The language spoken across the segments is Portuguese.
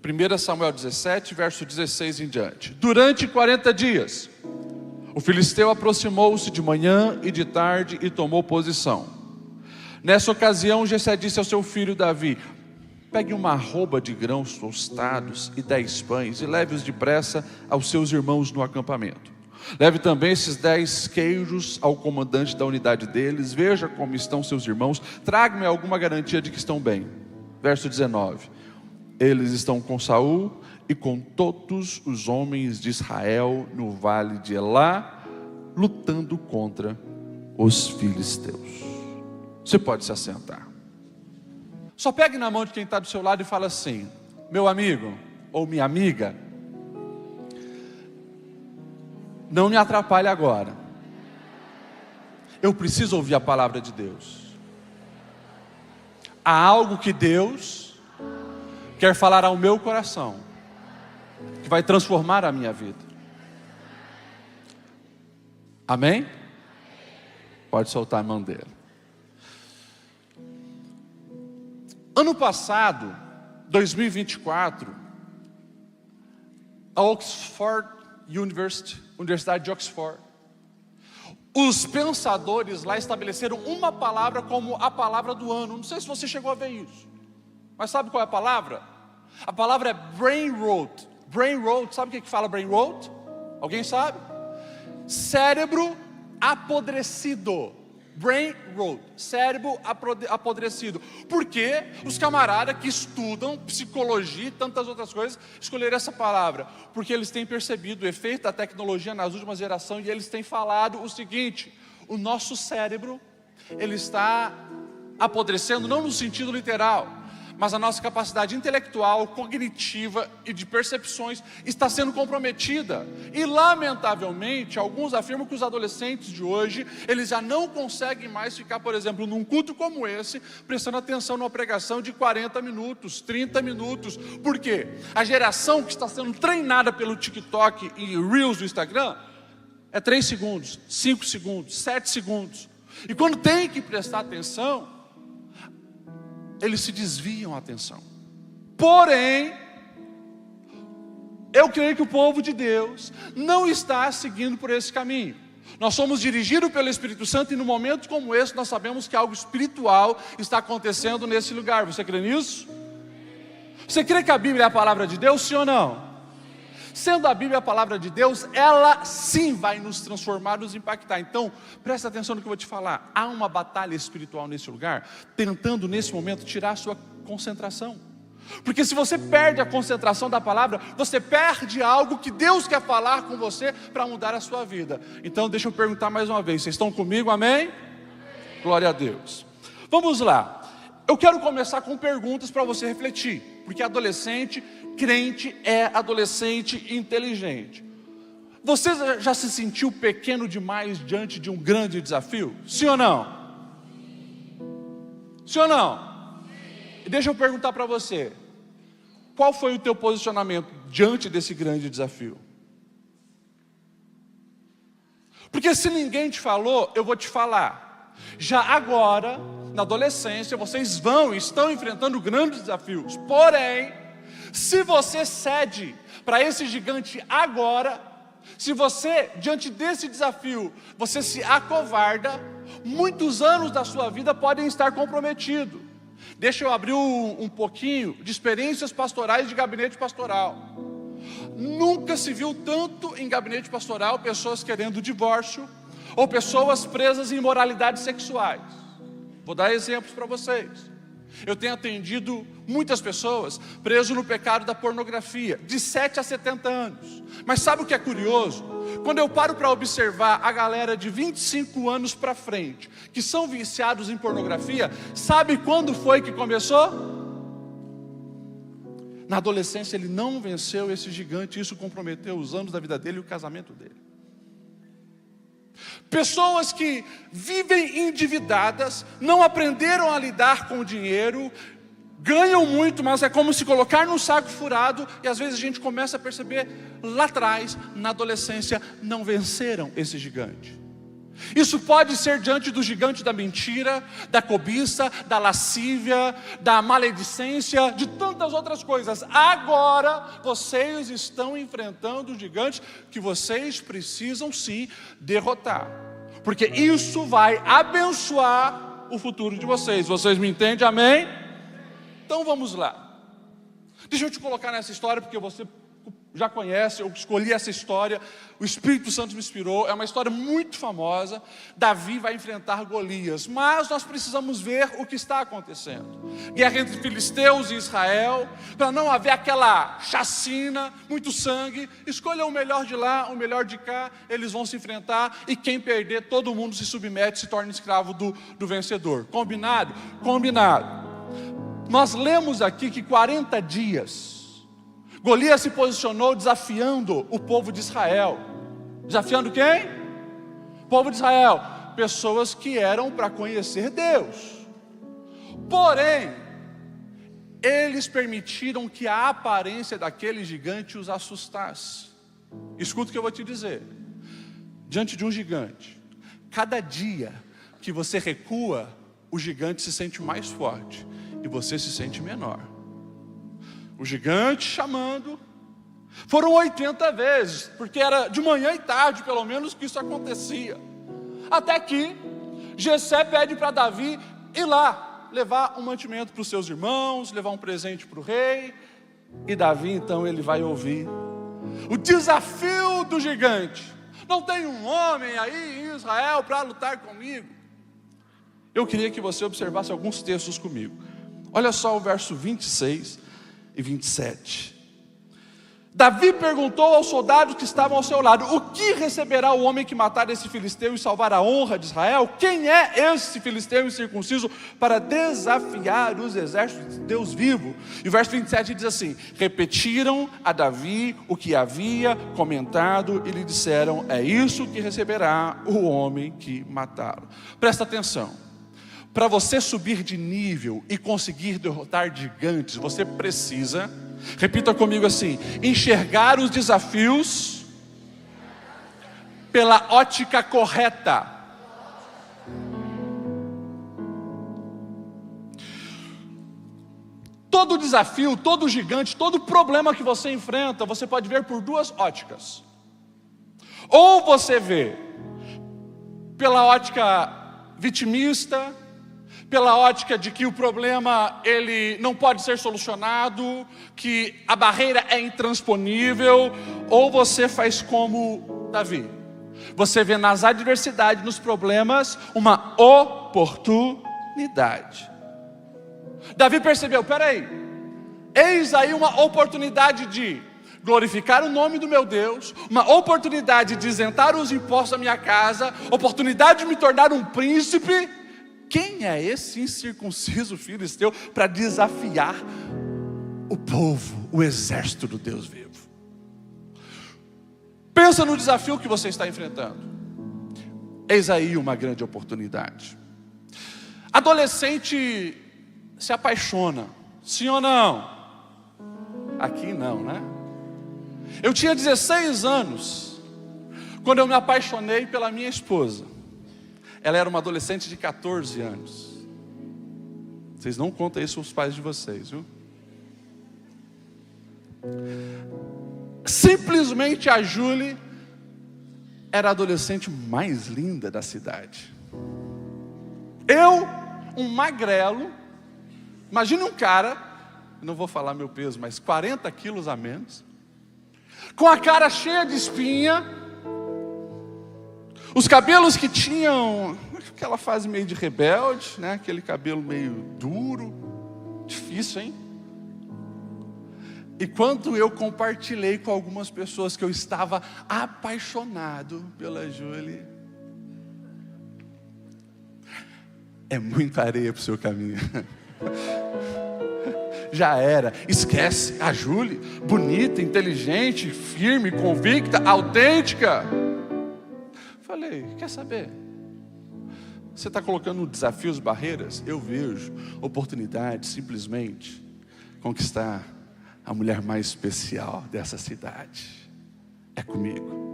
1 Samuel 17, verso 16 em diante. Durante 40 dias, o filisteu aproximou-se de manhã e de tarde e tomou posição. Nessa ocasião, Jessé disse ao seu filho Davi: pegue uma arroba de grãos tostados e 10 pães e leve-os depressa aos seus irmãos no acampamento. Leve também esses 10 queijos ao comandante da unidade deles. Veja como estão seus irmãos. Traga-me alguma garantia de que estão bem. Verso 19. Eles estão com Saul e com todos os homens de Israel no vale de Elá, lutando contra os filisteus. Você pode se assentar. Só pegue na mão de quem está do seu lado e fala assim: meu amigo ou minha amiga, não me atrapalhe agora. Eu preciso ouvir a palavra de Deus. Há algo que Deus quer falar ao meu coração, que vai transformar a minha vida. Amém? Pode soltar a mão dele. Ano passado, 2024, a Oxford Universidade de Oxford, os pensadores lá estabeleceram uma palavra como a palavra do ano. Não sei se você chegou a ver isso, mas sabe qual é a palavra? A palavra é brain rot. Brain rot, sabe o que fala brain rot? Alguém sabe? Cérebro apodrecido. Brain rot, cérebro apodrecido. Porque os camaradas que estudam psicologia e tantas outras coisas escolheram essa palavra, porque eles têm percebido o efeito da tecnologia nas últimas gerações, e eles têm falado o seguinte: o nosso cérebro, ele está apodrecendo, não no sentido literal, mas a nossa capacidade intelectual, cognitiva e de percepções está sendo comprometida. E lamentavelmente, alguns afirmam que os adolescentes de hoje, eles já não conseguem mais ficar, por exemplo, num culto como esse, prestando atenção numa pregação de 40 minutos, 30 minutos. Por quê? A geração que está sendo treinada pelo TikTok e Reels do Instagram é 3 segundos, 5 segundos, 7 segundos. E quando tem que prestar atenção, eles se desviam a atenção. Porém, eu creio que o povo de Deus não está seguindo por esse caminho. Nós somos dirigidos pelo Espírito Santo, e no momento como esse nós sabemos que algo espiritual está acontecendo nesse lugar. Você crê nisso? Você crê que a Bíblia é a palavra de Deus, sim ou não? Sendo a Bíblia a palavra de Deus, ela sim vai nos transformar, nos impactar. Então, presta atenção no que eu vou te falar. Há uma batalha espiritual nesse lugar, tentando nesse momento tirar a sua concentração. Porque se você perde a concentração da palavra, você perde algo que Deus quer falar com você para mudar a sua vida. Então deixa eu perguntar mais uma vez, vocês estão comigo, amém? Glória a Deus. Vamos lá. Eu quero começar com perguntas para você refletir, porque adolescente crente é adolescente inteligente. Você já se sentiu pequeno demais diante de um grande desafio? Sim ou não? Sim ou não? E deixa eu perguntar para você, qual foi o teu posicionamento diante desse grande desafio? Porque se ninguém te falou, eu vou te falar. Já agora, na adolescência, vocês estão enfrentando grandes desafios. Porém, se você cede para esse gigante agora, se você, diante desse desafio, você se acovarda, muitos anos da sua vida podem estar comprometidos. Deixa eu abrir um pouquinho de experiências pastorais de gabinete pastoral. Nunca se viu tanto em gabinete pastoral pessoas querendo divórcio, ou pessoas presas em imoralidades sexuais. Vou dar exemplos para vocês. Eu tenho atendido muitas pessoas presas no pecado da pornografia, de 7 a 70 anos. Mas sabe o que é curioso? Quando eu paro para observar a galera de 25 anos para frente, que são viciados em pornografia, sabe quando foi que começou? Na adolescência ele não venceu esse gigante, isso comprometeu os anos da vida dele e o casamento dele. Pessoas que vivem endividadas, não aprenderam a lidar com o dinheiro, ganham muito, mas é como se colocar num saco furado, e às vezes a gente começa a perceber lá atrás, na adolescência, não venceram esse gigante. Isso pode ser diante do gigante da mentira, da cobiça, da lascívia, da maledicência, de tantas outras coisas. Agora, vocês estão enfrentando o gigante que vocês precisam sim derrotar, porque isso vai abençoar o futuro de vocês. Vocês me entendem? Amém? Então vamos lá. Deixa eu te colocar nessa história, porque você já conhece, eu escolhi essa história, o Espírito Santo me inspirou, é uma história muito famosa. Davi vai enfrentar Golias, mas nós precisamos ver o que está acontecendo. Guerra entre filisteus e Israel, para não haver aquela chacina, muito sangue, escolha o melhor de lá, o melhor de cá, eles vão se enfrentar, e quem perder, todo mundo se submete, se torna escravo do vencedor. Combinado? Combinado. Nós lemos aqui que 40 dias, Golias se posicionou desafiando o povo de Israel. Desafiando quem? O povo de Israel. Pessoas que eram para conhecer Deus. Porém, eles permitiram que a aparência daquele gigante os assustasse. Escuta o que eu vou te dizer. Diante de um gigante, cada dia que você recua, o gigante se sente mais forte e você se sente menor. O gigante chamando, foram 80 vezes, porque era de manhã e tarde, pelo menos, que isso acontecia. Até que Jessé pede para Davi ir lá, levar um mantimento para os seus irmãos, levar um presente para o rei. E Davi, então, ele vai ouvir o desafio do gigante. Não tem um homem aí em Israel para lutar comigo? Eu queria que você observasse alguns textos comigo. Olha só o verso 26 e 27. Davi perguntou aos soldados que estavam ao seu lado: o que receberá o homem que matar esse filisteu e salvar a honra de Israel? Quem é esse filisteu incircunciso para desafiar os exércitos de Deus vivo? E o verso 27 diz assim: repetiram a Davi o que havia comentado e lhe disseram: é isso que receberá o homem que matá-lo. Presta atenção. Para você subir de nível e conseguir derrotar gigantes, você precisa, repita comigo assim, enxergar os desafios pela ótica correta. Todo desafio, todo gigante, todo problema que você enfrenta, você pode ver por duas óticas. Ou você vê pela ótica vitimista, pela ótica de que o problema ele não pode ser solucionado, que a barreira é intransponível, ou você faz como Davi. Você vê nas adversidades, nos problemas, uma oportunidade. Davi percebeu, peraí, eis aí uma oportunidade de glorificar o nome do meu Deus, uma oportunidade de isentar os impostos da minha casa, oportunidade de me tornar um príncipe. Quem é esse incircunciso filisteu para desafiar o povo, o exército do Deus vivo? Pensa no desafio que você está enfrentando. Eis aí uma grande oportunidade. Adolescente se apaixona, sim ou não? Aqui não, né? Eu tinha 16 anos quando eu me apaixonei pela minha esposa. Ela era uma adolescente de 14 anos. Vocês não contam isso aos pais de vocês, viu? Simplesmente a Julie era a adolescente mais linda da cidade. Eu, um magrelo, imagine um cara, não vou falar meu peso, mas 40 quilos a menos, com a cara cheia de espinha, os cabelos que tinham aquela fase meio de rebelde, né? Aquele cabelo meio duro, difícil, hein? E quando eu compartilhei com algumas pessoas que eu estava apaixonado pela Julie, é muita areia para o seu caminho. Já era, esquece, a Julie, bonita, inteligente, firme, convicta, autêntica. Falei, quer saber? Você está colocando desafios, barreiras? Eu vejo oportunidade simplesmente conquistar a mulher mais especial dessa cidade. É comigo.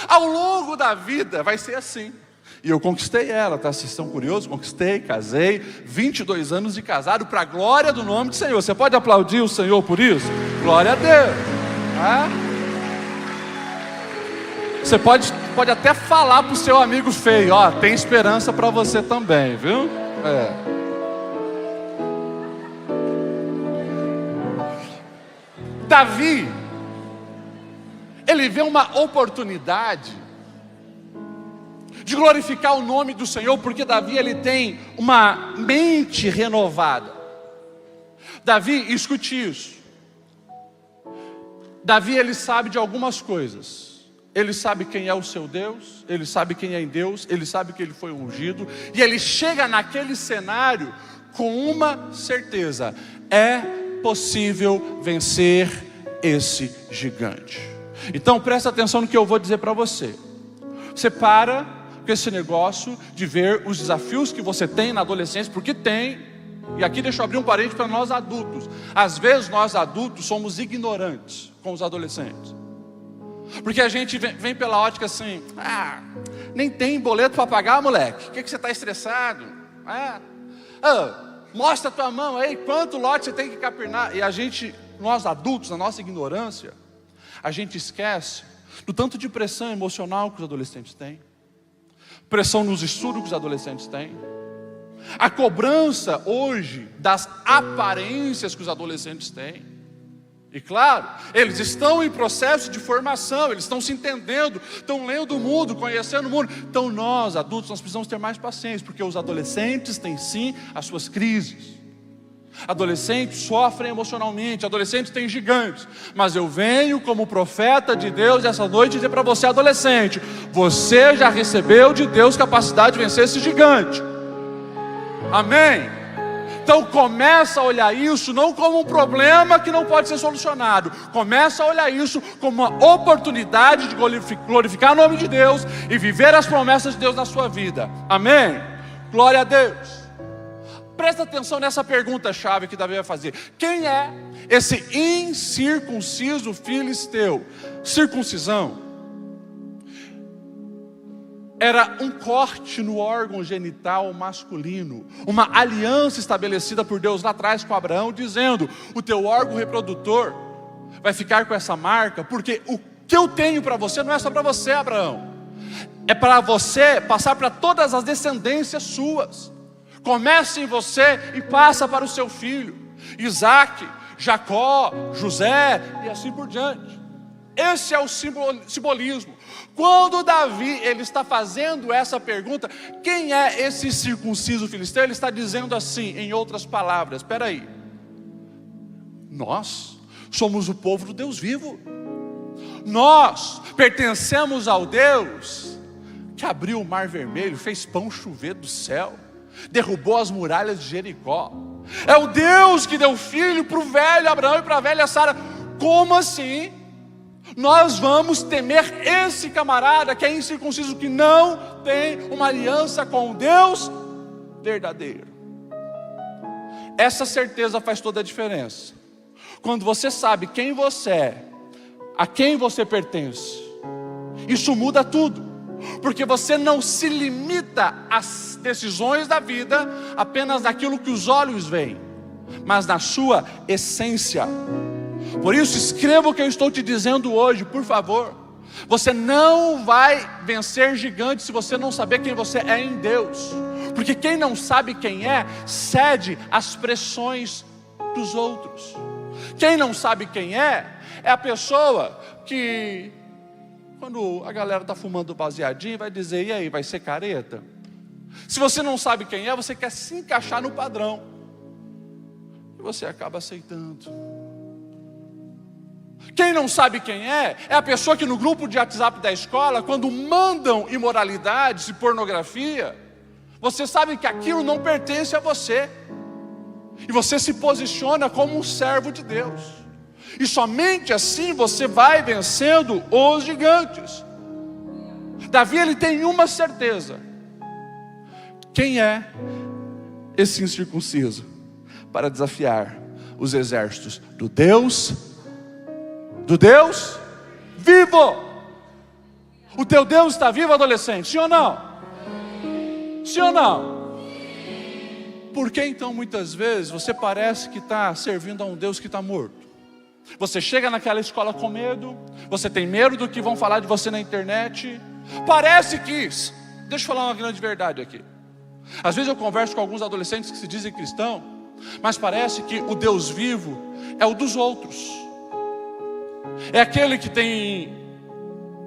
Ao longo da vida vai ser assim. E eu conquistei ela, tá? Vocês estão curiosos? Conquistei, casei, 22 anos de casado, para a glória do nome do Senhor. Você pode aplaudir o Senhor por isso? Glória a Deus. Você pode até falar para o seu amigo feio, ó, tem esperança para você também, viu? Davi, ele vê uma oportunidade de glorificar o nome do Senhor, porque Davi, ele tem uma mente renovada. Davi, escute isso. Davi, ele sabe de algumas coisas. Ele sabe quem é o seu Deus, ele sabe quem é em Deus, ele sabe que ele foi ungido, e ele chega naquele cenário com uma certeza: é possível vencer esse gigante. Então presta atenção no que eu vou dizer para você. Você para com esse negócio de ver os desafios que você tem na adolescência, porque tem. E aqui deixa eu abrir um parênteses para nós adultos. Às vezes nós adultos somos ignorantes com os adolescentes, porque a gente vem pela ótica assim: nem tem boleto para pagar, moleque, o que você está estressado? Mostra a tua mão aí, quanto lote você tem que capinar. E a gente, nós adultos, na nossa ignorância, a gente esquece do tanto de pressão emocional que os adolescentes têm, pressão nos estudos que os adolescentes têm, a cobrança hoje das aparências que os adolescentes têm. E claro, eles estão em processo de formação, eles estão se entendendo, estão lendo o mundo, conhecendo o mundo. Então nós, adultos, nós precisamos ter mais paciência, porque os adolescentes têm sim as suas crises. Adolescentes sofrem emocionalmente, adolescentes têm gigantes. Mas eu venho como profeta de Deus essa noite dizer para você, adolescente: você já recebeu de Deus capacidade de vencer esse gigante. Amém? Então começa a olhar isso não como um problema que não pode ser solucionado. Começa a olhar isso como uma oportunidade de glorificar o nome de Deus e viver as promessas de Deus na sua vida. Amém? Glória a Deus. Presta atenção nessa pergunta-chave que Davi vai fazer: quem é esse incircunciso filisteu? Circuncisão era um corte no órgão genital masculino, uma aliança estabelecida por Deus lá atrás com Abraão, dizendo: o teu órgão reprodutor vai ficar com essa marca, porque o que eu tenho para você não é só para você, Abraão, é para você passar para todas as descendências suas. Começa em você e passa para o seu filho, Isaac, Jacó, José e assim por diante. Esse é o simbolismo. Quando Davi, ele está fazendo essa pergunta, quem é esse circunciso filisteu? Ele está dizendo assim, em outras palavras: espera aí, nós somos o povo do Deus vivo, nós pertencemos ao Deus que abriu o mar vermelho, fez pão chover do céu, derrubou as muralhas de Jericó. É o Deus que deu filho para o velho Abraão e para a velha Sara. Como assim nós vamos temer esse camarada que é incircunciso, que não tem uma aliança com o Deus verdadeiro? Essa certeza faz toda a diferença. Quando você sabe quem você é, a quem você pertence, isso muda tudo, porque você não se limita às decisões da vida apenas naquilo que os olhos veem, mas na sua essência. Por isso, escreva o que eu estou te dizendo hoje, por favor. Você não vai vencer gigantes se você não saber quem você é em Deus, porque quem não sabe quem é, cede às pressões dos outros. Quem não sabe quem é a pessoa que, quando a galera está fumando baseadinho, vai dizer: e aí, vai ser careta? Se você não sabe quem é, você quer se encaixar no padrão, e você acaba aceitando. Quem não sabe quem é a pessoa que no grupo de WhatsApp da escola, quando mandam imoralidades e pornografia, você sabe que aquilo não pertence a você, e você se posiciona como um servo de Deus, e somente assim você vai vencendo os gigantes. Davi, ele tem uma certeza: quem é esse incircunciso para desafiar os exércitos do Deus vivo? O teu Deus está vivo, adolescente? Sim ou não? Sim ou não? Por que então muitas vezes você parece que está servindo a um Deus que está morto? Você chega naquela escola com medo, você tem medo do que vão falar de você na internet. Parece que, deixa eu falar uma grande verdade aqui. Às vezes eu converso com alguns adolescentes que se dizem cristãos, mas parece que o Deus vivo é o dos outros. É aquele que tem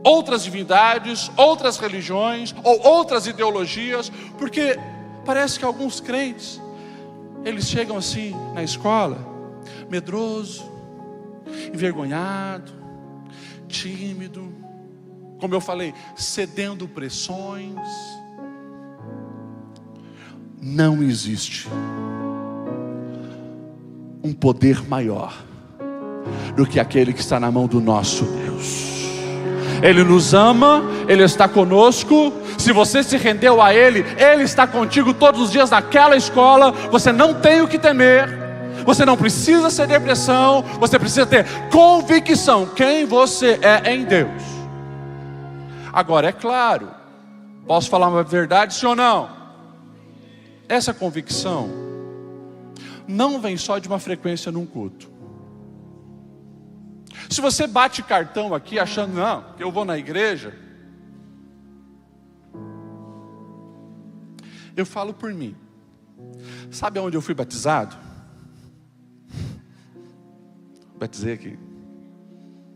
outras divindades, outras religiões ou outras ideologias, porque parece que alguns crentes, eles chegam assim na escola, medroso, envergonhado, tímido, como eu falei, cedendo pressões. Não existe um poder maior do que aquele que está na mão do nosso Deus. Ele nos ama, Ele está conosco. Se você se rendeu a Ele, Ele está contigo todos os dias naquela escola. Você não tem o que temer, você não precisa ceder pressão, você precisa ter convicção quem você é em Deus. Agora, é claro, posso falar uma verdade, sim ou não? Essa convicção não vem só de uma frequência num culto. Se você bate cartão aqui achando, não, que eu vou na igreja, eu falo por mim. Sabe onde eu fui batizado? Batizei aqui.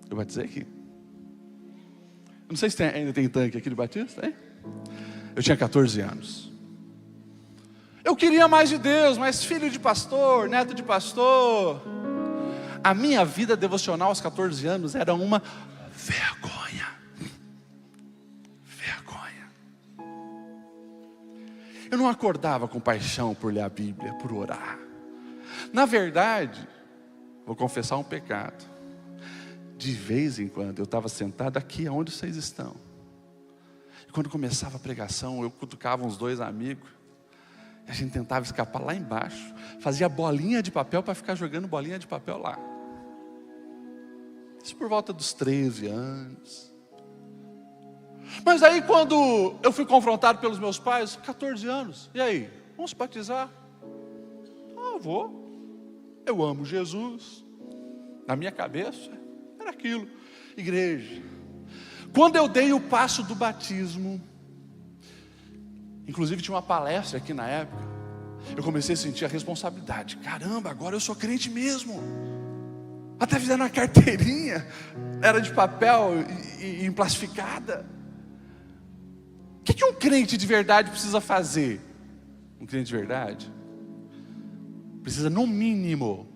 Eu batizei aqui. Eu não sei se ainda tem tanque aqui de batismo, tem? Eu tinha 14 anos. Eu queria mais de Deus, mas filho de pastor, neto de pastor. A minha vida devocional aos 14 anos era uma vergonha. Vergonha. Eu não acordava com paixão por ler a Bíblia, por orar. Na verdade, vou confessar um pecado. De vez em quando eu estava sentado aqui onde vocês estão. E quando começava a pregação, eu cutucava uns 2 amigos. A gente tentava escapar lá embaixo. Fazia bolinha de papel para ficar jogando bolinha de papel lá. Isso por volta dos 13 anos. Mas aí quando eu fui confrontado pelos meus pais, 14 anos. E aí? Vamos se batizar? Ah, vou. Eu amo Jesus. Na minha cabeça, era aquilo. Igreja. Quando eu dei o passo do batismo, inclusive tinha uma palestra aqui na época, eu comecei a sentir a responsabilidade. Caramba, agora eu sou crente mesmo. Até fizeram uma carteirinha, era de papel e plastificada. O que um crente de verdade precisa fazer? Um crente de verdade precisa, no mínimo,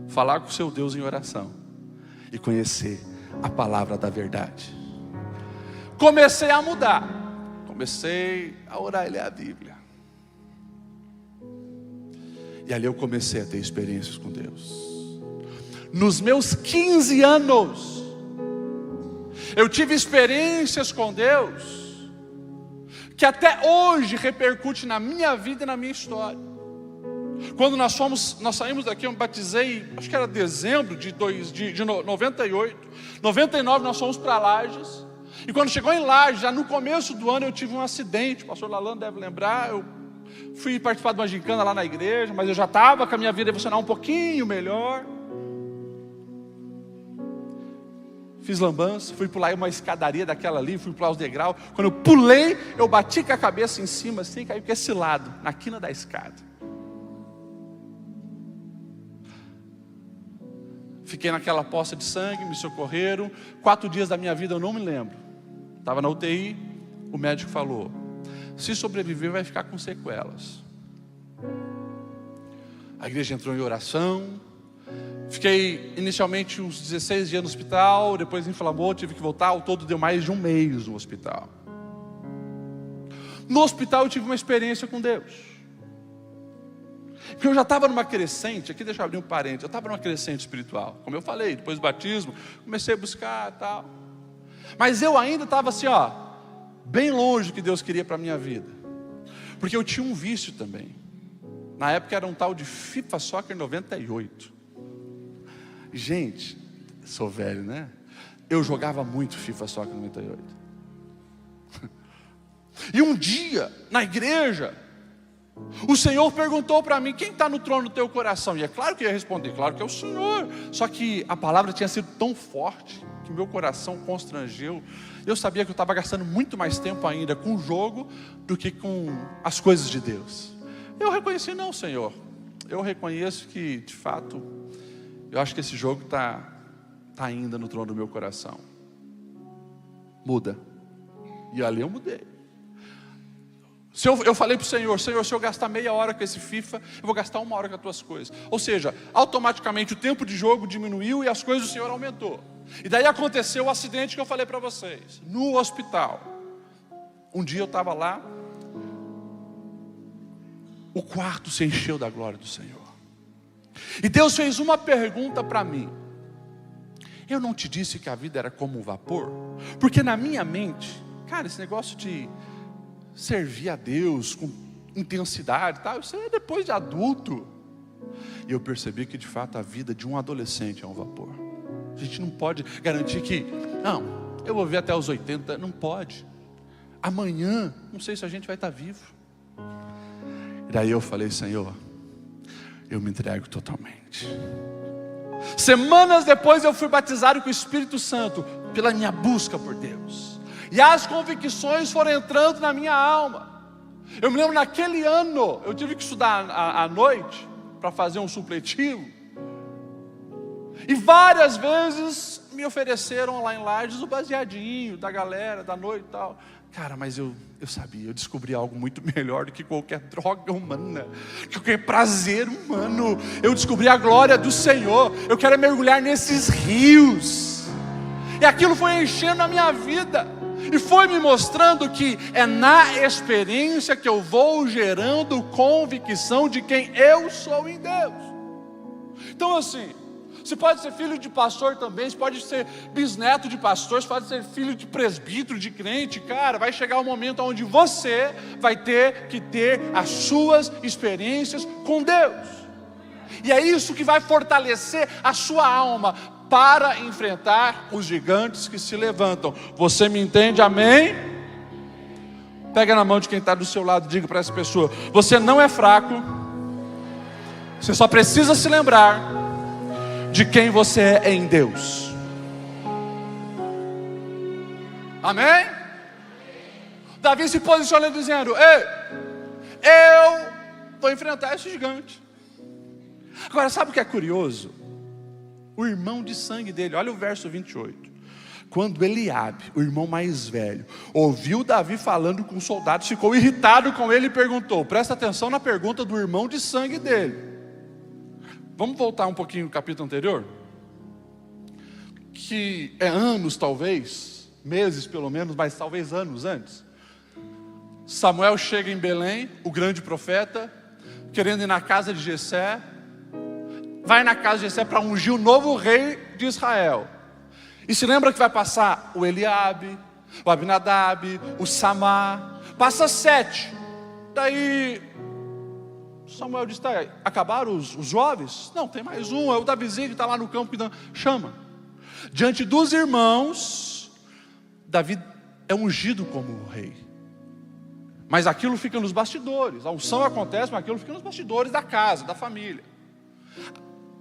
falar com o seu Deus em oração e conhecer a palavra da verdade. Comecei a mudar, comecei a orar e ler a Bíblia. E ali eu comecei a ter experiências com Deus. Nos meus 15 anos, eu tive experiências com Deus que até hoje repercute na minha vida e na minha história. Quando nós saímos daqui, eu me batizei, acho que era dezembro de 98, 99 nós fomos para Lages. E quando chegou em Lages, já no começo do ano eu tive um acidente, o pastor Lalano deve lembrar. Eu fui participar de uma gincana lá na igreja, mas eu já estava com a minha vida devocional um pouquinho melhor. Fiz lambança, fui pular uma escadaria daquela ali, fui pular os degraus. Quando eu pulei, eu bati com a cabeça em cima assim, caí para esse lado, na quina da escada. Fiquei naquela poça de sangue, me socorreram. 4 dias da minha vida eu não me lembro. Estava na UTI, o médico falou: se sobreviver vai ficar com sequelas. A igreja entrou em oração. Fiquei inicialmente uns 16 dias no hospital, depois inflamou, tive que voltar. Ao todo deu mais de 1 mês no hospital. No hospital eu tive uma experiência com Deus. Porque eu já estava numa crescente, aqui deixa eu abrir um parênteses, eu estava numa crescente espiritual. Como eu falei, depois do batismo, comecei a buscar e tal. Mas eu ainda estava assim, bem longe do que Deus queria para a minha vida. Porque eu tinha um vício também. Na época era um tal de FIFA Soccer 98. Gente, sou velho, né? Eu jogava muito FIFA Soccer 98. E um dia, na igreja, o Senhor perguntou para mim: quem está no trono do teu coração? E é claro que eu ia responder: claro que é o Senhor. Só que a palavra tinha sido tão forte que meu coração constrangeu. Eu sabia que eu estava gastando muito mais tempo ainda com o jogo do que com as coisas de Deus. Eu reconheci: não, Senhor, eu reconheço que, de fato, eu acho que esse jogo está ainda no trono do meu coração. Muda. E ali eu mudei. Eu falei para o Senhor: Senhor, se eu gastar meia hora com esse FIFA, eu vou gastar 1 hora com as tuas coisas. Ou seja, automaticamente o tempo de jogo diminuiu e as coisas do Senhor aumentou. E daí aconteceu o acidente que eu falei para vocês, no hospital. Um dia eu estava lá, o quarto se encheu da glória do Senhor. E Deus fez uma pergunta para mim: eu não te disse que a vida era como um vapor? Porque na minha mente, cara, esse negócio de servir a Deus com intensidade, tá? Isso é depois de adulto. E eu percebi que de fato a vida de um adolescente é um vapor. A gente não pode garantir que, não, eu vou viver até os 80, não pode. Amanhã, não sei se a gente vai estar vivo. E daí eu falei: Senhor, eu me entrego totalmente. Semanas depois eu fui batizado com o Espírito Santo, pela minha busca por Deus. E as convicções foram entrando na minha alma. Eu me lembro, naquele ano, eu tive que estudar à noite, para fazer um supletivo. E várias vezes me ofereceram lá em Lages o baseadinho da galera, da noite e tal. Cara, mas eu sabia, eu descobri algo muito melhor do que qualquer droga humana, que qualquer prazer humano. Eu descobri a glória do Senhor. Eu quero mergulhar nesses rios. E aquilo foi enchendo a minha vida. E foi me mostrando que é na experiência que eu vou gerando convicção de quem eu sou em Deus. Então assim, você pode ser filho de pastor também, você pode ser bisneto de pastor, você pode ser filho de presbítero, de crente. Cara, vai chegar um momento onde você vai ter que ter as suas experiências com Deus. E é isso que vai fortalecer a sua alma para enfrentar os gigantes que se levantam. Você me entende? Amém? Pega na mão de quem está do seu lado e diga para essa pessoa: você não é fraco, você só precisa se lembrar de quem você é em Deus. Amém? Davi se posiciona dizendo: ei, eu vou enfrentar esse gigante. Agora, sabe o que é curioso? O irmão de sangue dele, olha o verso 28. Quando Eliabe, o irmão mais velho, ouviu Davi falando com os soldados, ficou irritado com ele e perguntou. Presta atenção na pergunta do irmão de sangue dele. Vamos voltar um pouquinho no capítulo anterior, que é anos talvez, meses pelo menos, mas talvez anos antes. Samuel chega em Belém, o grande profeta, querendo ir na casa de Jessé. Vai na casa de Jessé para ungir o novo rei de Israel. E se lembra que vai passar o Eliabe, o Abinadab, o Samá. Passa 7. Daí Samuel diz: tá, acabaram os jovens? Não, tem mais um, é o Davizinho que está lá no campo. Chama. Diante dos irmãos, Davi é ungido como rei. Mas aquilo fica nos bastidores. A unção acontece, mas aquilo fica nos bastidores da casa, da família.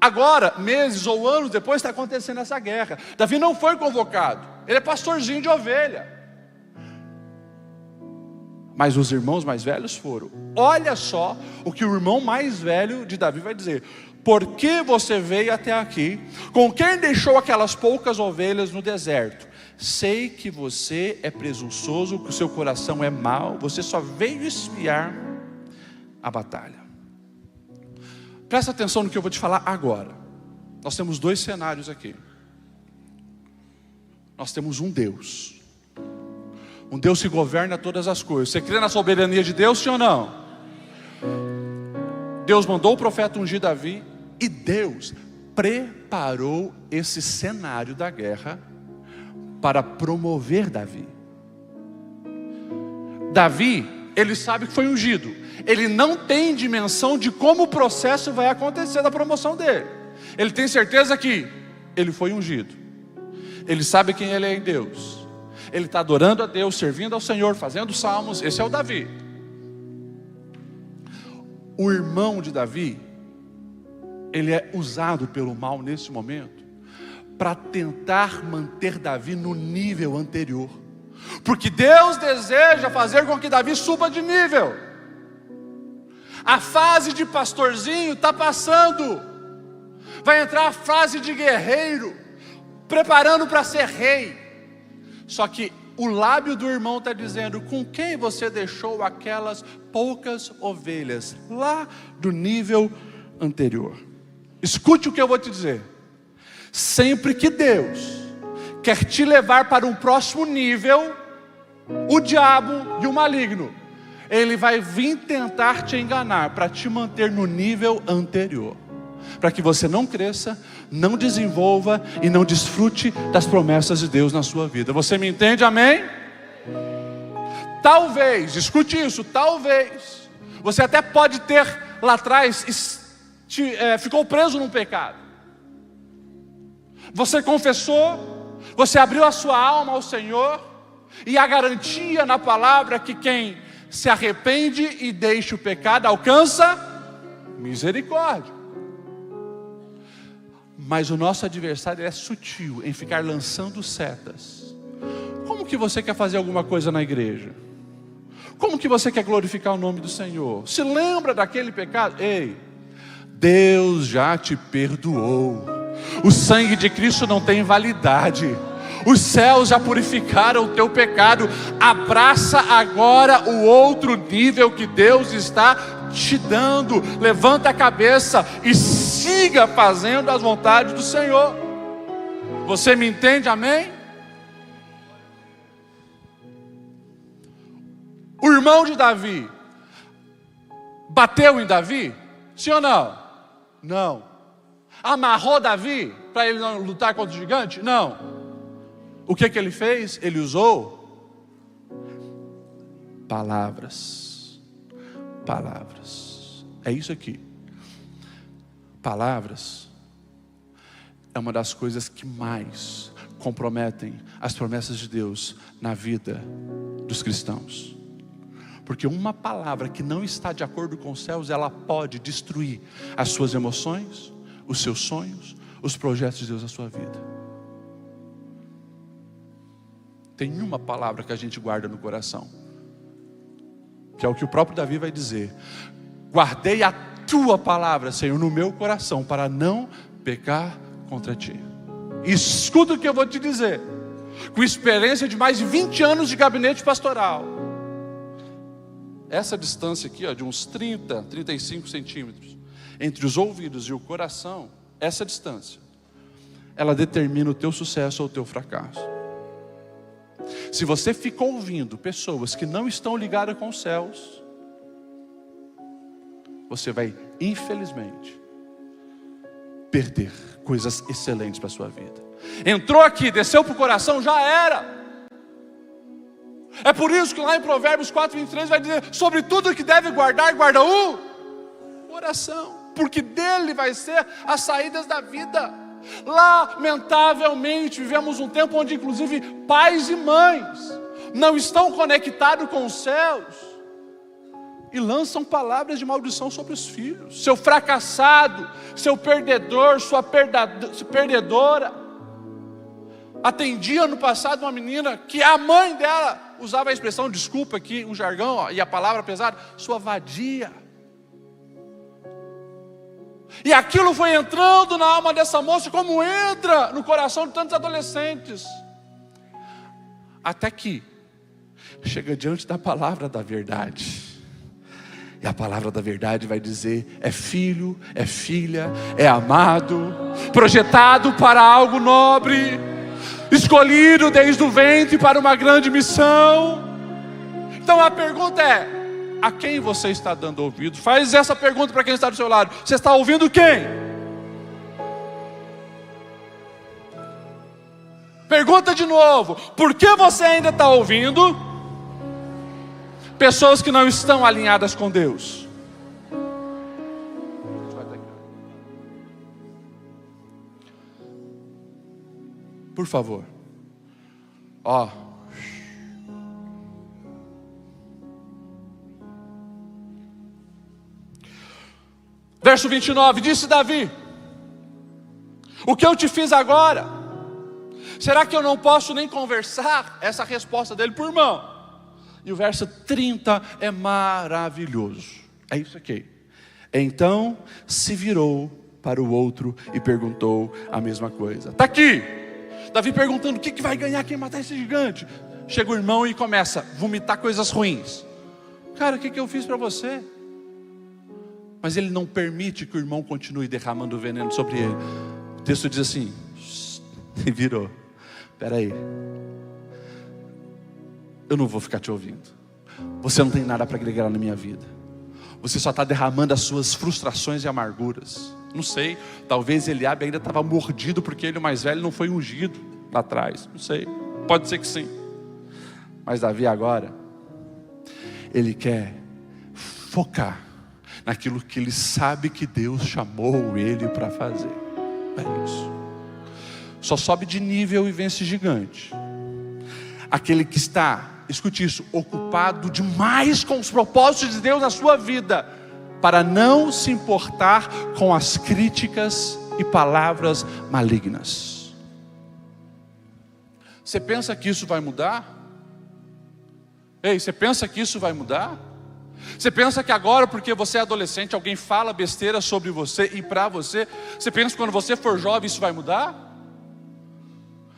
Agora, meses ou anos depois, está acontecendo essa guerra. Davi não foi convocado. Ele é pastorzinho de ovelha. Mas os irmãos mais velhos foram. Olha só o que o irmão mais velho de Davi vai dizer: por que você veio até aqui? Com quem deixou aquelas poucas ovelhas no deserto? Sei que você é presunçoso, que o seu coração é mau. Você só veio espiar a batalha. Presta atenção no que eu vou te falar agora. Nós temos 2 cenários aqui. Nós temos um Deus que governa todas as coisas. Você crê na soberania de Deus, sim ou não? Deus mandou o profeta ungir Davi, e Deus preparou esse cenário da guerra para promover Davi. Davi, ele sabe que foi ungido. Ele não tem dimensão de como o processo vai acontecer da promoção dele. Ele tem certeza que ele foi ungido. Ele sabe quem ele é em Deus. ele está adorando a Deus, servindo ao Senhor, fazendo salmos. Esse é o Davi. O irmão de Davi, ele é usado pelo mal nesse momento para tentar manter Davi no nível anterior, porque Deus deseja fazer com que Davi suba de nível. A fase de pastorzinho está passando, vai entrar a fase de guerreiro, preparando para ser rei. Só que o lábio do irmão está dizendo: com quem você deixou aquelas poucas ovelhas lá do nível anterior? Escute o que eu vou te dizer. Sempre que Deus quer te levar para um próximo nível, o diabo e o maligno, ele vai vir tentar te enganar para te manter no nível anterior, para que você não cresça, não desenvolva e não desfrute das promessas de Deus na sua vida. Você me entende? Amém? Talvez, escute isso, talvez você até pode ter lá atrás ficou preso num pecado. Você confessou, você abriu a sua alma ao Senhor, e a garantia na palavra que quem se arrepende e deixa o pecado alcança misericórdia. Mas o nosso adversário é sutil em ficar lançando setas. Como que você quer fazer alguma coisa na igreja? Como que você quer glorificar o nome do Senhor? Se lembra daquele pecado? Ei, Deus já te perdoou. O sangue de Cristo não tem validade. Os céus já purificaram o teu pecado. Abraça agora o outro nível que Deus está te dando. Levanta a cabeça e siga fazendo as vontades do Senhor. Você me entende? Amém? O irmão de Davi bateu em Davi? Sim ou não? Não. Amarrou Davi para ele não lutar contra o gigante? Não. O que ele fez? Ele usou palavras. Palavras. É isso aqui. Palavras é uma das coisas que mais comprometem as promessas de Deus na vida dos cristãos. Porque uma palavra que não está de acordo com os céus, ela pode destruir as suas emoções, os seus sonhos, os projetos de Deus na sua vida. Tem uma palavra que a gente guarda no coração, que é o que o próprio Davi vai dizer: guardei a tua palavra, Senhor, no meu coração, para não pecar contra ti. Escuta o que eu vou te dizer, com experiência de mais de 20 anos de gabinete pastoral. Essa distância aqui, ó, de uns 30, 35 centímetros, entre os ouvidos e o coração, essa distância, ela determina o teu sucesso ou o teu fracasso. Se você fica ouvindo pessoas que não estão ligadas com os céus, você vai, infelizmente, perder coisas excelentes para a sua vida. Entrou aqui, desceu para o coração, já era. É por isso que lá em Provérbios 4:23 vai dizer: sobre tudo que deve guardar, guarda o coração, porque dele vai ser as saídas da vida. Lamentavelmente vivemos um tempo onde inclusive pais e mães não estão conectados com os céus e lançam palavras de maldição sobre os filhos. Seu fracassado, seu perdedor, sua perdedora. Atendi ano passado uma menina que a mãe dela usava a expressão, desculpa aqui um jargão, ó, e a palavra pesada, sua vadia. E aquilo foi entrando na alma dessa moça, como entra no coração de tantos adolescentes. Até que chega diante da palavra da verdade. E a palavra da verdade vai dizer: é filho, é filha, é amado, projetado para algo nobre, escolhido desde o ventre para uma grande missão. Então a pergunta é: a quem você está dando ouvido? Faz essa pergunta para quem está do seu lado. Você está ouvindo quem? Pergunta de novo: por que você ainda está ouvindo pessoas que não estão alinhadas com Deus? Por favor. Ó, Verso 29, disse Davi: o que eu te fiz agora? Será que eu não posso nem conversar? Essa é a resposta dele por irmão. E o verso 30 é maravilhoso. É isso aqui. Então se virou para o outro e perguntou a mesma coisa. Está aqui, Davi perguntando: o que vai ganhar quem matar esse gigante? Chega o irmão e começa a vomitar coisas ruins. Cara, o que eu fiz para você? Mas ele não permite que o irmão continue derramando veneno sobre ele. O texto diz assim: e virou. Espera aí, eu não vou ficar te ouvindo. Você não tem nada para agregar na minha vida. Você só está derramando as suas frustrações e amarguras. Não sei, talvez Eliabe ainda estava mordido porque ele, o mais velho, não foi ungido lá atrás. Não sei, pode ser que sim. Mas Davi agora, ele quer focar naquilo que ele sabe que Deus chamou ele para fazer. É isso. Só sobe de nível e vence gigante aquele que está, escute isso, ocupado demais com os propósitos de Deus na sua vida, para não se importar com as críticas e palavras malignas. Você pensa que isso vai mudar? Ei, você pensa que isso vai mudar? Você pensa que agora, porque você é adolescente, alguém fala besteira sobre você e para você? Você pensa que quando você for jovem isso vai mudar?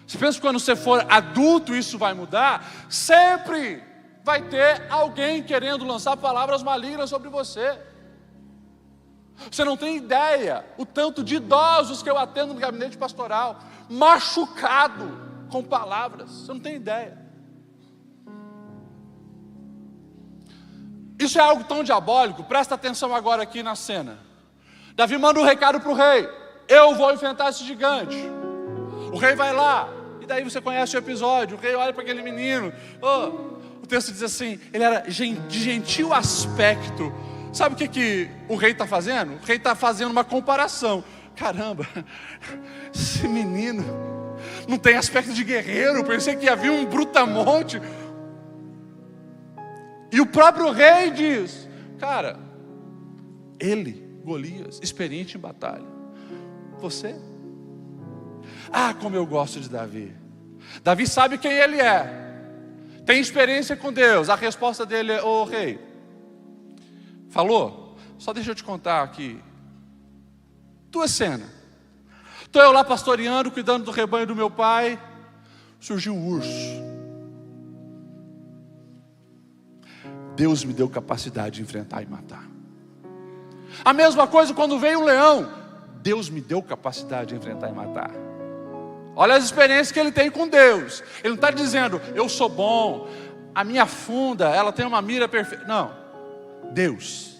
Você pensa que quando você for adulto isso vai mudar? Sempre vai ter alguém querendo lançar palavras malignas sobre você. Você não tem ideia o tanto de idosos que eu atendo no gabinete pastoral, machucado com palavras. Você não tem ideia. Isso é algo tão diabólico. Presta atenção agora aqui na cena. Davi manda um recado para o rei: eu vou enfrentar esse gigante. O rei vai lá, e daí você conhece o episódio. O rei olha para aquele menino. O texto diz assim: ele era de gentil aspecto. Sabe o que o rei está fazendo? O rei está fazendo uma comparação. Caramba, esse menino não tem aspecto de guerreiro. Pensei que havia um brutamonte. E o próprio rei diz: cara, ele, Golias, experiente em batalha. Você? Ah, como eu gosto de Davi. Davi sabe quem ele é, tem experiência com Deus. A resposta dele é: ô rei, falou? Só deixa eu te contar aqui tua cena. Estou eu lá pastoreando, cuidando do rebanho do meu pai. Surgiu um urso. Deus me deu capacidade de enfrentar e matar. A mesma coisa quando veio o leão. Deus me deu capacidade de enfrentar e matar. Olha as experiências que ele tem com Deus. Ele não está dizendo: eu sou bom, a minha funda, ela tem uma mira perfeita. Não, Deus.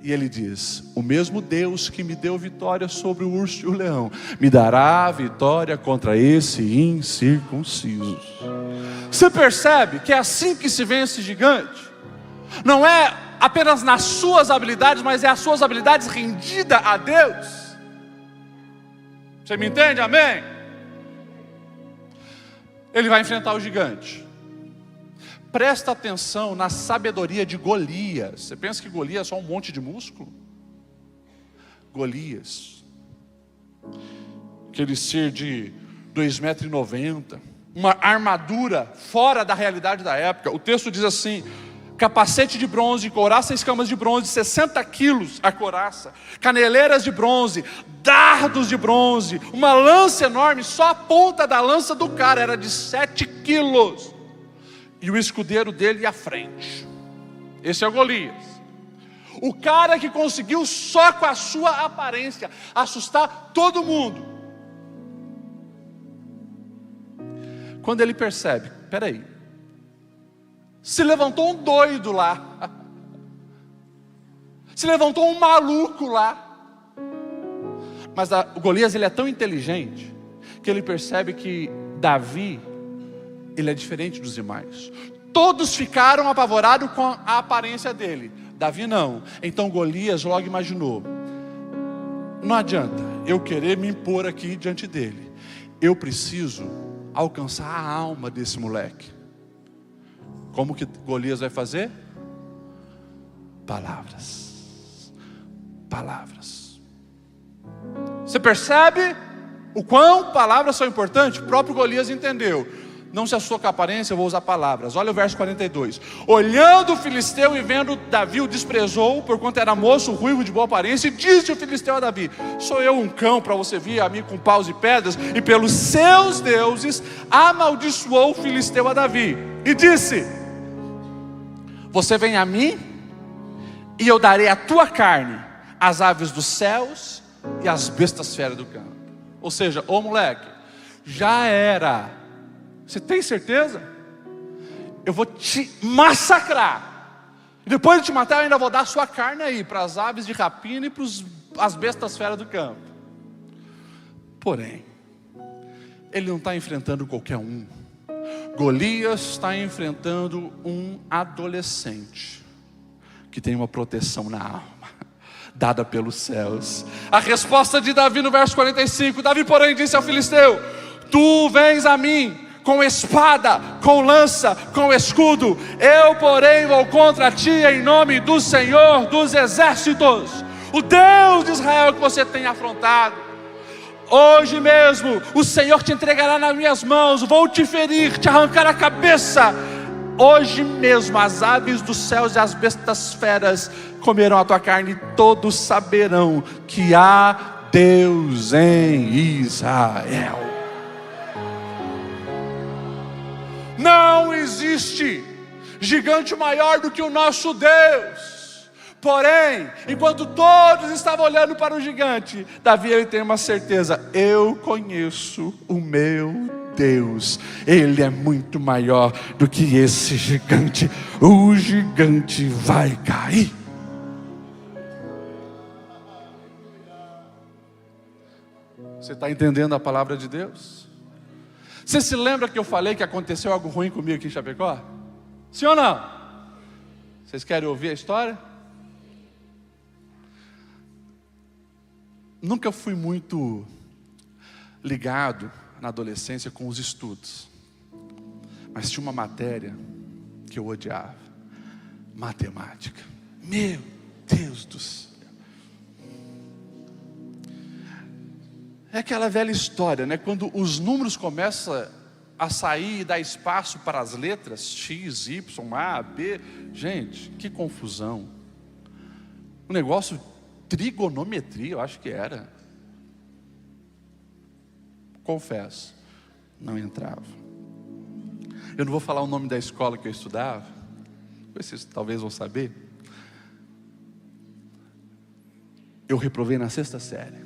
E ele diz: o mesmo Deus que me deu vitória sobre o urso e o leão, me dará vitória contra esse incircunciso. Você percebe que é assim que se vence gigante? Não é apenas nas suas habilidades, mas é as suas habilidades rendidas a Deus. Você me entende? Amém? Ele vai enfrentar o gigante. Presta atenção na sabedoria de Golias. Você pensa que Golias é só um monte de músculo? Golias, aquele ser de 2,90 m, uma armadura fora da realidade da época. O texto diz assim: capacete de bronze, couraça em escamas de bronze, 60 quilos a couraça, caneleiras de bronze, dardos de bronze, uma lança enorme. Só a ponta da lança do cara era de 7 quilos, e o escudeiro dele à frente. Esse é o Golias, o cara que conseguiu só com a sua aparência assustar todo mundo. Quando ele percebe: peraí, se levantou um doido lá, se levantou um maluco lá. Mas o Golias, ele é tão inteligente que ele percebe que Davi, ele é diferente dos demais. Todos ficaram apavorados com a aparência dele, Davi não. Então Golias logo imaginou: não adianta eu querer me impor aqui diante dele, eu preciso alcançar a alma desse moleque. Como que Golias vai fazer? Palavras. palavras. Você percebe o quão palavras são importantes? O próprio Golias entendeu. Não se assustou com a aparência, eu vou usar palavras. Olha o verso 42. Olhando o filisteu e vendo Davi, o desprezou, porquanto era moço, ruivo, de boa aparência, e disse o filisteu a Davi: sou eu um cão para você vir a mim com paus e pedras? E pelos seus deuses amaldiçoou o filisteu a Davi. E disse: você vem a mim, e eu darei a tua carne às aves dos céus e às bestas feras do campo. Ou seja, ô moleque, já era. Você tem certeza? Eu vou te massacrar. E depois de te matar, eu ainda vou dar a sua carne aí para as aves de rapina e para as bestas feras do campo. Porém, ele não está enfrentando qualquer um. Golias está enfrentando um adolescente que tem uma proteção na alma, dada pelos céus. A resposta de Davi no verso 45: Davi, porém, disse ao filisteu: tu vens a mim com espada, com lança, com escudo, eu porém vou contra ti em nome do Senhor dos exércitos, o Deus de Israel que você tem afrontado. Hoje mesmo o Senhor te entregará nas minhas mãos, vou te ferir, te arrancar a cabeça. Hoje mesmo as aves dos céus e as bestas feras comerão a tua carne, e todos saberão que há Deus em Israel. Não existe gigante maior do que o nosso Deus. Porém, enquanto todos estavam olhando para o gigante, Davi, ele tem uma certeza: eu conheço o meu Deus, Ele é muito maior do que esse gigante. O gigante vai cair. Você está entendendo a palavra de Deus? Você se lembra que eu falei que aconteceu algo ruim comigo aqui em Chapecó? Sim ou não? Vocês querem ouvir a história? Nunca fui muito ligado na adolescência com os estudos, mas tinha uma matéria que eu odiava: matemática. Meu Deus do céu. É aquela velha história, né? Quando os números começam a sair e dar espaço para as letras X, Y, A, B, gente, que confusão. O negócio, trigonometria, eu acho que era. Confesso, não entrava. Eu não vou falar o nome da escola que eu estudava, vocês talvez vão saber. Eu reprovei na 6ª série.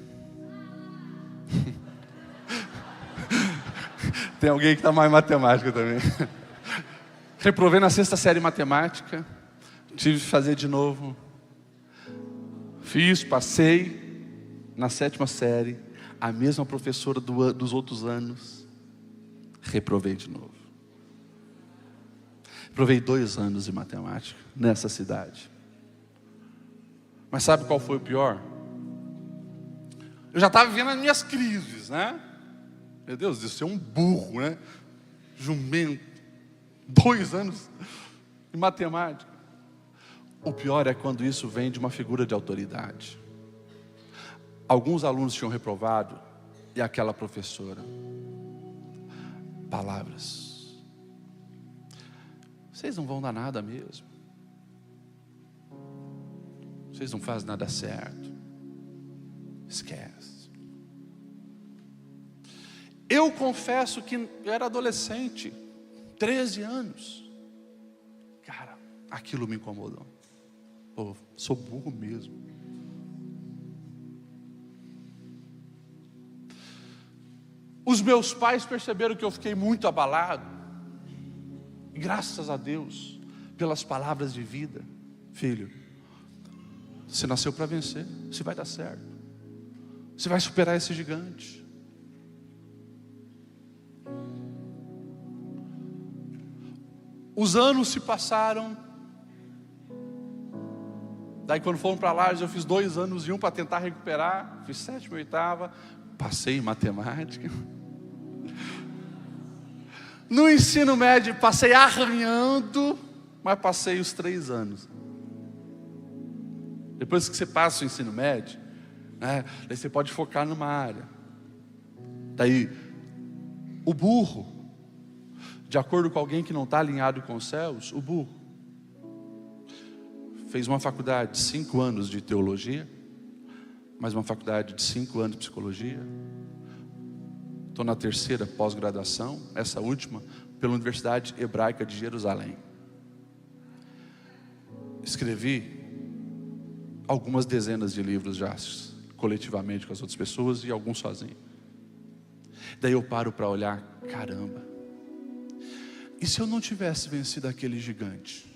Tem alguém que está mais em matemática também. Reprovei na 6ª série em matemática. Tive que fazer de novo. Fiz, passei na 7ª série. A mesma professora dos outros anos. Reprovei de novo. Reprovei 2 anos de matemática nessa cidade. Mas sabe qual foi o pior? Eu já estava vivendo as minhas crises, né? Meu Deus, isso é um burro, né? Jumento. 2 anos de matemática. O pior é quando isso vem de uma figura de autoridade. Alguns alunos tinham reprovado, e aquela professora: palavras, vocês não vão dar nada mesmo, vocês não fazem nada certo, esquece. Eu confesso que eu era adolescente, 13 anos. Cara, aquilo me incomodou. Pô, sou burro mesmo. Os meus pais perceberam que eu fiquei muito abalado. E graças a Deus, pelas palavras de vida: filho, você nasceu para vencer, você vai dar certo, você vai superar esse gigante. Os anos se passaram. Daí quando fomos para Lages, eu fiz 2 anos e 1 para tentar recuperar. Fiz 7ª e 8ª. Passei em matemática. No ensino médio passei arranhando, mas passei os 3 anos. Depois que você passa o ensino médio, né, daí você pode focar numa área. Daí, o burro, de acordo com alguém que não está alinhado com os céus, o burro fez uma faculdade de 5 anos de teologia, mais uma faculdade de 5 anos de psicologia. Estou na 3ª pós-graduação, essa última, pela Universidade Hebraica de Jerusalém. Escrevi algumas dezenas de livros já, coletivamente com as outras pessoas e alguns sozinho. Daí eu paro para olhar, caramba, e se eu não tivesse vencido aquele gigante?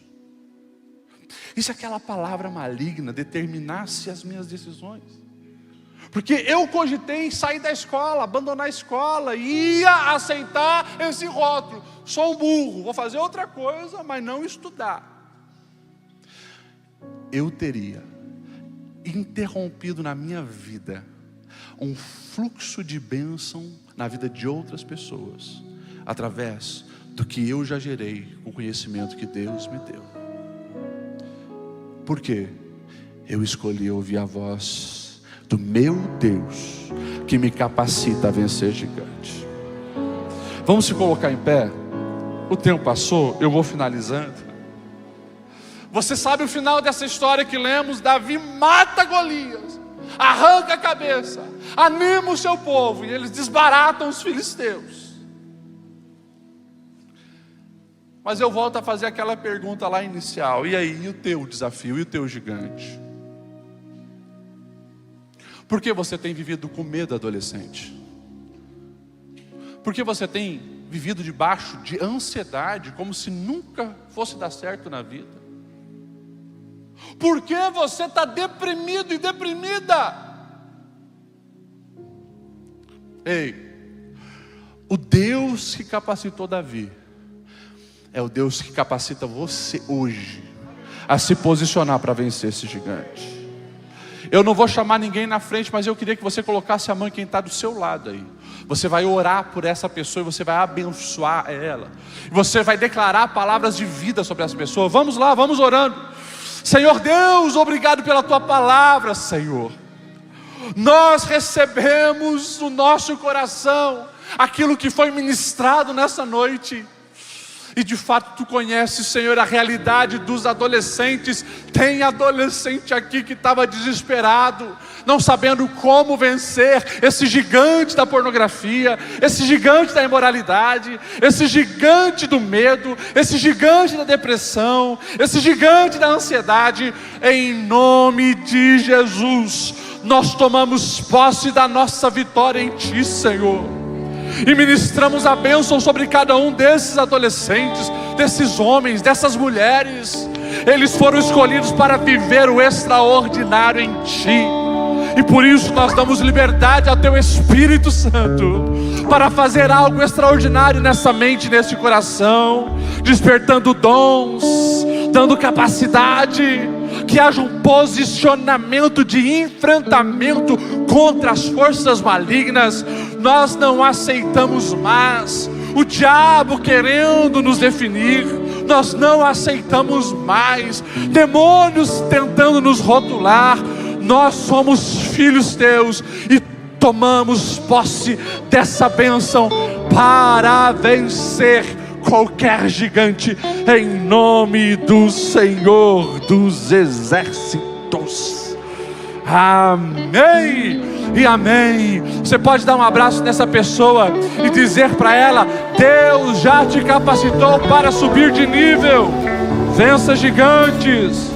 E se aquela palavra maligna determinasse as minhas decisões? Porque eu cogitei em sair da escola, abandonar a escola, ia aceitar esse rótulo. Sou um burro, vou fazer outra coisa, mas não estudar. Eu teria interrompido na minha vida um fluxo de bênção na vida de outras pessoas, através do que eu já gerei, o conhecimento que Deus me deu. Por quê? Eu escolhi ouvir a voz do meu Deus, que me capacita a vencer gigante. Vamos se colocar em pé. O tempo passou, eu vou finalizando. Você sabe o final dessa história que lemos? Davi mata Golias, arranca a cabeça, anima o seu povo, e eles desbaratam os filisteus. Mas eu volto a fazer aquela pergunta lá inicial: e aí, e o teu desafio, e o teu gigante? Por que você tem vivido com medo, adolescente? Por que você tem vivido debaixo de ansiedade, como se nunca fosse dar certo na vida? Por que você está deprimido e deprimida? Ei, o Deus que capacitou Davi é o Deus que capacita você hoje a se posicionar para vencer esse gigante. Eu não vou chamar ninguém na frente, mas eu queria que você colocasse a mão em quem está do seu lado aí. Você vai orar por essa pessoa e você vai abençoar ela. Você vai declarar palavras de vida sobre essa pessoa. Vamos lá, vamos orando. Senhor Deus, obrigado pela tua palavra, Senhor. Nós recebemos no nosso coração aquilo que foi ministrado nessa noite. E de fato tu conheces, Senhor, a realidade dos adolescentes. Tem adolescente aqui que estava desesperado, não sabendo como vencer esse gigante da pornografia, esse gigante da imoralidade, esse gigante do medo, esse gigante da depressão, esse gigante da ansiedade. Em nome de Jesus, nós tomamos posse da nossa vitória em Ti, Senhor, e ministramos a bênção sobre cada um desses adolescentes, desses homens, dessas mulheres. Eles foram escolhidos para viver o extraordinário em Ti, e por isso nós damos liberdade ao Teu Espírito Santo para fazer algo extraordinário nessa mente, nesse coração, despertando dons, dando capacidade, que haja um posicionamento de enfrentamento contra as forças malignas. Nós não aceitamos mais o diabo querendo nos definir, nós não aceitamos mais demônios tentando nos rotular. Nós somos filhos Teus e tomamos posse dessa bênção para vencer qualquer gigante, em nome do Senhor dos Exércitos. Amém e amém. Você pode dar um abraço nessa pessoa e dizer para ela: Deus já te capacitou para subir de nível. Vença gigantes.